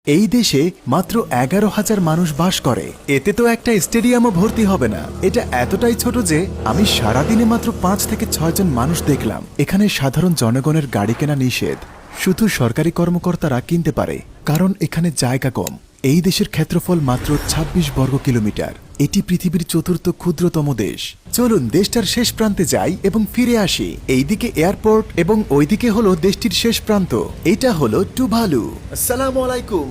এই দেশে মাত্র 11,000 মানুষ বাস করে। এতে তো একটা স্টেডিয়ামও ভর্তি হবে না। এটা এতটাই ছোট যে আমি সারাদিনে মাত্র 5 থেকে 6 জন মানুষ দেখলাম। এখানে সাধারণ জনগণের গাড়ি কেনা নিষেধ, শুধু সরকারি কর্মকর্তারা কিনতে পারে, কারণ এখানে জায়গা কম। এই দেশের ক্ষেত্রফল মাত্র 26 বর্গ কিলোমিটার। এটি পৃথিবীর চতুর্থ ক্ষুদ্রতম দেশ। চলুন দেশটার শেষ প্রান্তে যাই এবং ফিরে আসি। এইদিকে এয়ারপোর্ট এবং ওইদিকে হলো দেশটির শেষ প্রান্ত। এটা হলো টুভালু। আসসালামু আলাইকুম।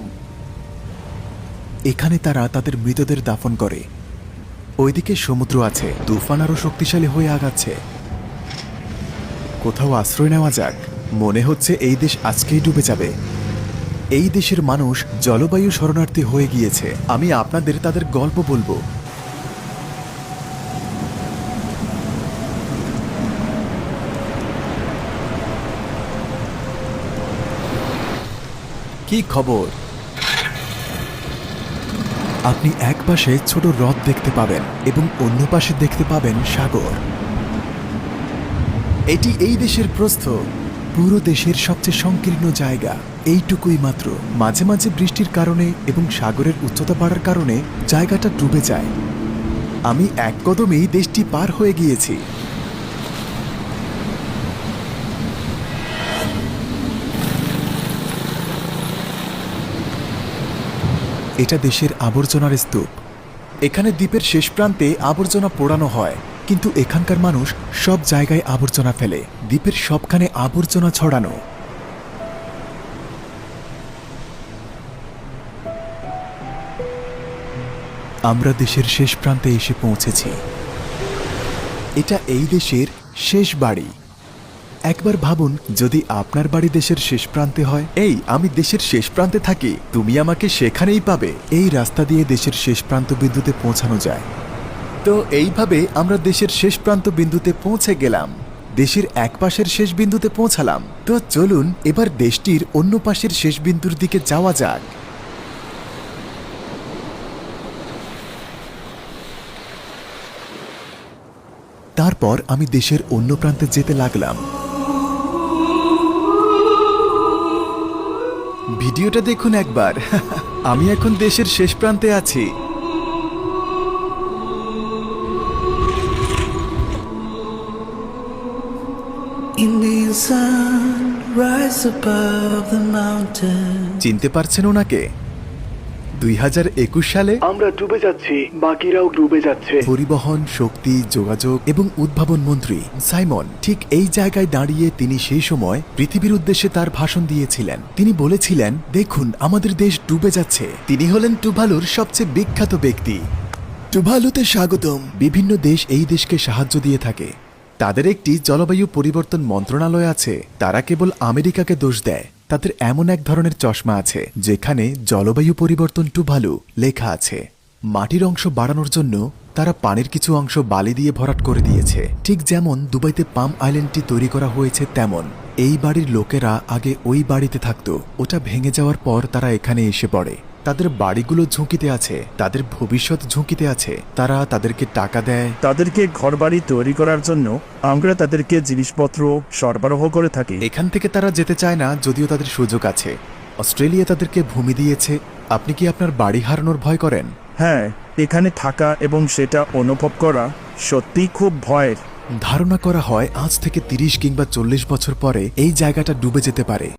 এখানে তারা তাদের মৃতদের দাফন করে। ওইদিকে সমুদ্র আছে, তুফান আরো শক্তিশালী হয়ে আগাচ্ছে। কোথাও আশ্রয় নেওয়া যাক। মনে হচ্ছে এই দেশ আজকেই ডুবে যাবে। এই দেশের মানুষ জলবায়ু শরণার্থী হয়ে গিয়েছে। আমি আপনাদের তাদের গল্প বলবো। কি খবর? আপনি এক পাশে ছোট হ্রদ দেখতে পাবেন এবং অন্য পাশে দেখতে পাবেন সাগর। এটি এই দেশের প্রস্থ, পুরো দেশের সবচেয়ে সংকীর্ণ জায়গা। এইটুকুই মাত্র। মাঝে মাঝে বৃষ্টির কারণে এবং সাগরের উচ্চতা বাড়ার কারণে জায়গাটা ডুবে যায়। আমি এক কদমেই দেশটি পার হয়ে গিয়েছি। এটা দেশের আবর্জনার স্তূপ। এখানে দ্বীপের শেষ প্রান্তে আবর্জনা পোড়ানো হয়, কিন্তু এখানকার মানুষ সব জায়গায় আবর্জনা ফেলে। দ্বীপের সবখানে আবর্জনা ছড়ানো। আমরা দেশের শেষ প্রান্তে এসে পৌঁছেছি। এটা এই দেশের শেষ বাড়ি। একবার ভাবুন, যদি আপনার বাড়ি দেশের শেষ প্রান্তে হয়। আমি দেশের শেষ প্রান্তে থাকি, তুমি আমাকে সেখানেই পাবে। এই রাস্তা দিয়ে দেশের শেষ প্রান্ত বিন্দুতে পৌঁছানো যায়। তো এইভাবে আমরা দেশের শেষ প্রান্ত বিন্দুতে পৌঁছে গেলাম। দেশের এক পাশের শেষ বিন্দুতে পৌঁছালাম। তো চলুন এবার দেশটির অন্য পাশের শেষ বিন্দুর দিকে যাওয়া যাক। তারপর আমি দেশের অন্য প্রান্তে যেতে লাগলাম। ভিডিওটা দেখুন একবার। আমি এখন দেশের শেষ প্রান্তে আছি। চিনতে পারছেন ওনাকে? 2021 সালে আমরা ডুবে যাচ্ছি, বাকিরাও ডুবে যাচ্ছে। পরিবহন, শক্তি, যোগাযোগ এবং উদ্ভাবন মন্ত্রী সাইমন ঠিক এই জায়গায় দাঁড়িয়ে তিনি সেই সময় পৃথিবীর উদ্দেশ্যে তার ভাষণ দিয়েছিলেন। তিনি বলেছিলেন, দেখুন আমাদের দেশ ডুবে যাচ্ছে। তিনি হলেন টুভালুর সবচেয়ে বিখ্যাত ব্যক্তি। টুভালুতে স্বাগতম। বিভিন্ন দেশ এই দেশকে সাহায্য দিয়ে থাকে। তাদের একটি জলবায়ু পরিবর্তন মন্ত্রণালয় আছে। তারা কেবল আমেরিকাকে দোষ দেয়। তাদের এমন এক ধরনের চশমা আছে যেখানে জলবায়ু পরিবর্তন টুভালু লেখা আছে। মাটির অংশ বাড়ানোর জন্য তারা পানির কিছু অংশ বালি দিয়ে ভরাট করে দিয়েছে। ঠিক যেমন দুবাইতে পাম আইল্যান্ডটি তৈরি করা হয়েছে তেমন। এই বাড়ির লোকেরা আগে ওই বাড়িতে থাকতো। ওটা ভেঙে যাওয়ার পর তারা এখানে এসে পড়ে। তাদের বাড়িগুলো ঝুঁকিতে আছে, তাদের ভবিষ্যৎ ঝুঁকিতে আছে। তারা তাদেরকে টাকা দেয়। তাদেরকে ঘরবাড়ি তৈরি করার জন্য আমরা তাদেরকে জিনিসপত্র সরবরাহ করে থাকি। এখান থেকে তারা যেতে চায় না, যদিও তাদের সুযোগ আছে। অস্ট্রেলিয়া তাদেরকে ভূমি দিয়েছে। আপনি কি আপনার বাড়ি হারানোর ভয় করেন? হ্যাঁ, এখানে থাকা এবং সেটা অনুভব করা সত্যিই খুব ভয়ের। ধারণা করা হয় আজ থেকে 30 কিংবা 40 বছর পরে এই জায়গাটা ডুবে যেতে পারে।